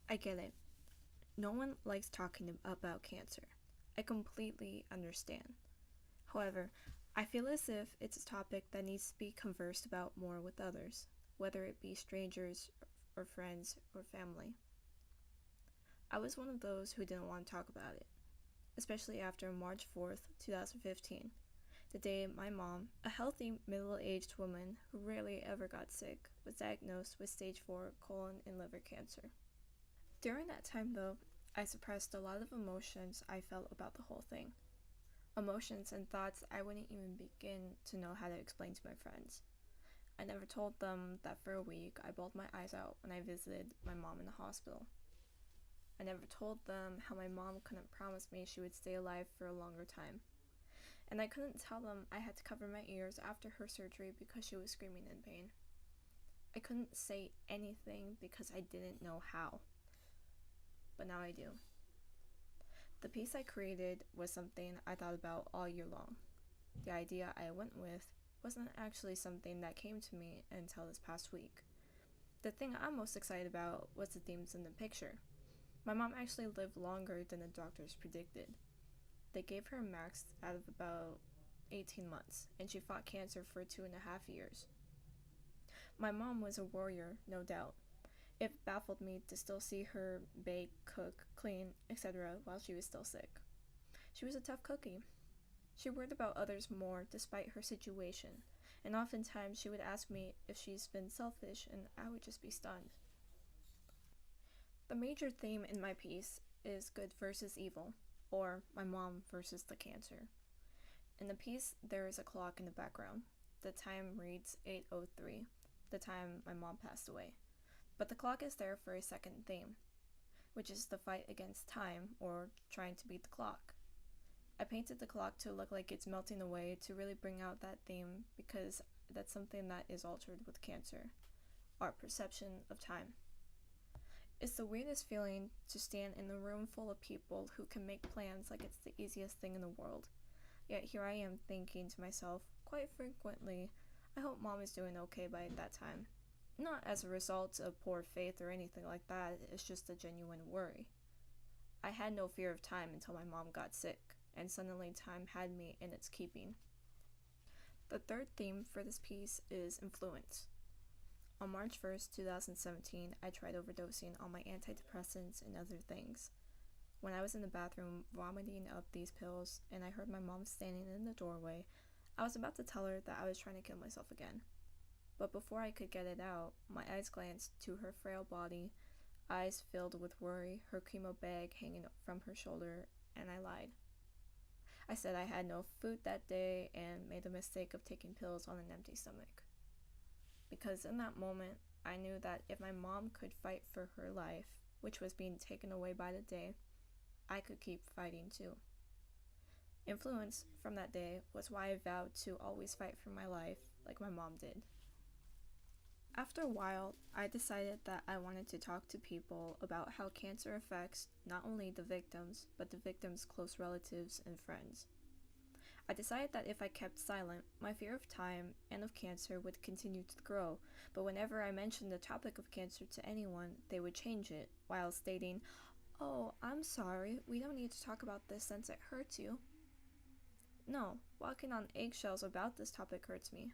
I get it. No one likes talking about cancer. I completely understand. However, I feel as if it's a topic that needs to be conversed about more with others, whether it be strangers or friends or family. I was one of those who didn't want to talk about it, especially after March 4th, 2015, the day my mom, a healthy middle aged woman who rarely ever got sick, was diagnosed with stage 4 colon and liver cancer. During that time, though, I suppressed a lot of emotions I felt about the whole thing. Emotions and thoughts I wouldn't even begin to know how to explain to my friends. I never told them that for a week I bawled my eyes out when I visited my mom in the hospital. I never told them how my mom couldn't promise me she would stay alive for a longer time. And I couldn't tell them I had to cover my ears after her surgery because she was screaming in pain. I couldn't say anything because I didn't know how. But now I do. The piece I created was something I thought about all year long. The idea I went with wasn't actually something that came to me until this past week. The thing I'm most excited about was the themes in the picture. My mom actually lived longer than the doctors predicted. They gave her a max out of about 18 months, and she fought cancer for 2.5 years. My mom was a warrior, no doubt. It baffled me to still see her bake, cook, clean, etc. while she was still sick. She was a tough cookie. She worried about others more despite her situation, and oftentimes she would ask me if she's been selfish, and I would just be stunned. The major theme in my piece is good versus evil, or my mom versus the cancer. In the piece, there is a clock in the background. The time reads 8:03, the time my mom passed away. But the clock is there for a second theme, which is the fight against time, or trying to beat the clock. I painted the clock to look like it's melting away to really bring out that theme because that's something that is altered with cancer, our perception of time. It's the weirdest feeling to stand in a room full of people who can make plans like it's the easiest thing in the world. Yet here I am thinking to myself, quite frequently, I hope mom is doing okay by that time. Not as a result of poor faith or anything like that, it's just a genuine worry. I had no fear of time until my mom got sick, and suddenly time had me in its keeping. The third theme for this piece is influence. On March 1st, 2017, I tried overdosing on my antidepressants and other things. When I was in the bathroom vomiting up these pills and I heard my mom standing in the doorway, I was about to tell her that I was trying to kill myself again. But before I could get it out, my eyes glanced to her frail body, eyes filled with worry, her chemo bag hanging from her shoulder, and I lied. I said I had no food that day and made the mistake of taking pills on an empty stomach. Because in that moment, I knew that if my mom could fight for her life, which was being taken away by the day, I could keep fighting too. Influence from that day was why I vowed to always fight for my life like my mom did. After a while, I decided that I wanted to talk to people about how cancer affects not only the victims, but the victims' close relatives and friends. I decided that if I kept silent, my fear of time and of cancer would continue to grow, but whenever I mentioned the topic of cancer to anyone, they would change it, while stating, "Oh, I'm sorry, we don't need to talk about this since it hurts you." No, walking on eggshells about this topic hurts me.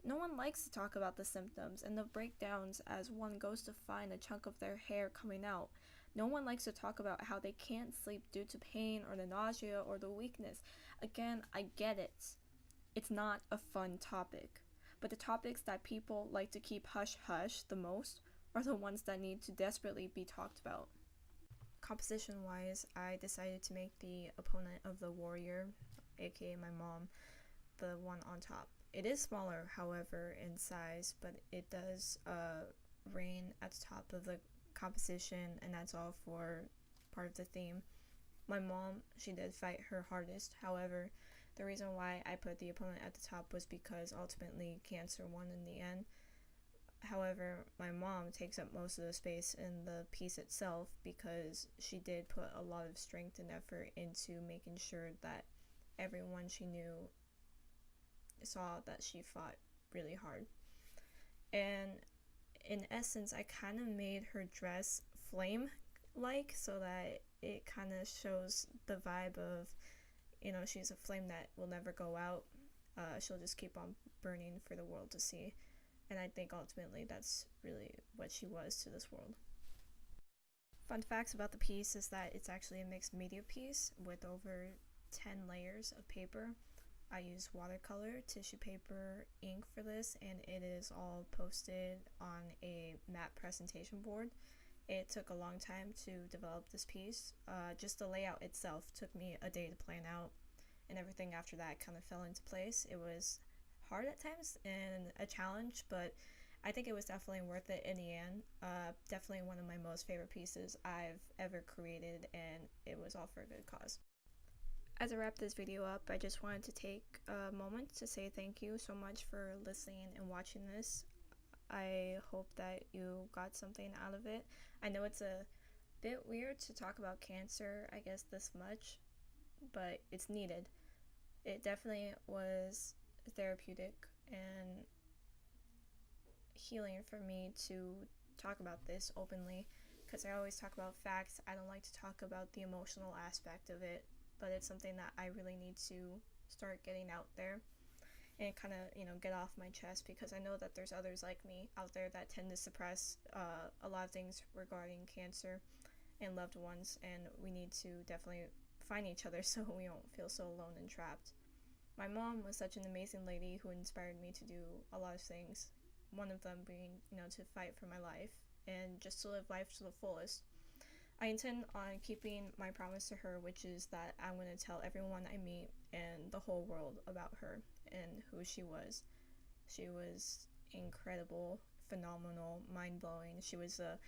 No one likes to talk about the symptoms and the breakdowns as one goes to find a chunk of their hair coming out. No one likes to talk about how they can't sleep due to pain or the nausea or the weakness. Again, I get it. It's not a fun topic. But the topics that people like to keep hush hush the most are the ones that need to desperately be talked about. Composition wise, I decided to make the opponent of the warrior, aka my mom, the one on top. It is smaller, however, in size, but it does reign at the top of the composition, and that's all for part of the theme. My mom, she did fight her hardest. However, the reason why I put the opponent at the top was because ultimately cancer won in the end. However, my mom takes up most of the space in the piece itself because she did put a lot of strength and effort into making sure that everyone she knew saw that she fought really hard. And in essence, I kind of made her dress flame like, so that it kind of shows the vibe of, she's a flame that will never go out. She'll just keep on burning for the world to see. And I think ultimately that's really what she was to this world. Fun facts about the piece is that it's actually a mixed media piece with over 10 layers of paper. I use watercolor, tissue paper, ink for this, and it is all posted on a matte presentation board. It took a long time to develop this piece. Just the layout itself took me a day to plan out, and everything after that kind of fell into place. It was hard at times and a challenge, but I think it was definitely worth it in the end. Definitely one of my most favorite pieces I've ever created, and it was all for a good cause. As I wrap this video up, I just wanted to take a moment to say thank you so much for listening and watching this. I hope that you got something out of it. I know it's a bit weird to talk about cancer, I guess, this much, but it's needed. It definitely was therapeutic and healing for me to talk about this openly, because I always talk about facts. I don't like to talk about the emotional aspect of it, but it's something that I really need to start getting out there and kind of, get off my chest, because I know that there's others like me out there that tend to suppress a lot of things regarding cancer and loved ones, and we need to definitely find each other so we don't feel so alone and trapped. My mom was such an amazing lady who inspired me to do a lot of things, one of them being, to fight for my life and just to live life to the fullest. I intend on keeping my promise to her, which is that I'm going to tell everyone I meet and the whole world about her and who she was. She was incredible, phenomenal, mind-blowing. She was an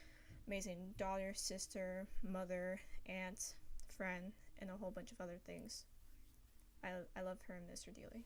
amazing daughter, sister, mother, aunt, friend, and a whole bunch of other things. I love her and miss her dearly.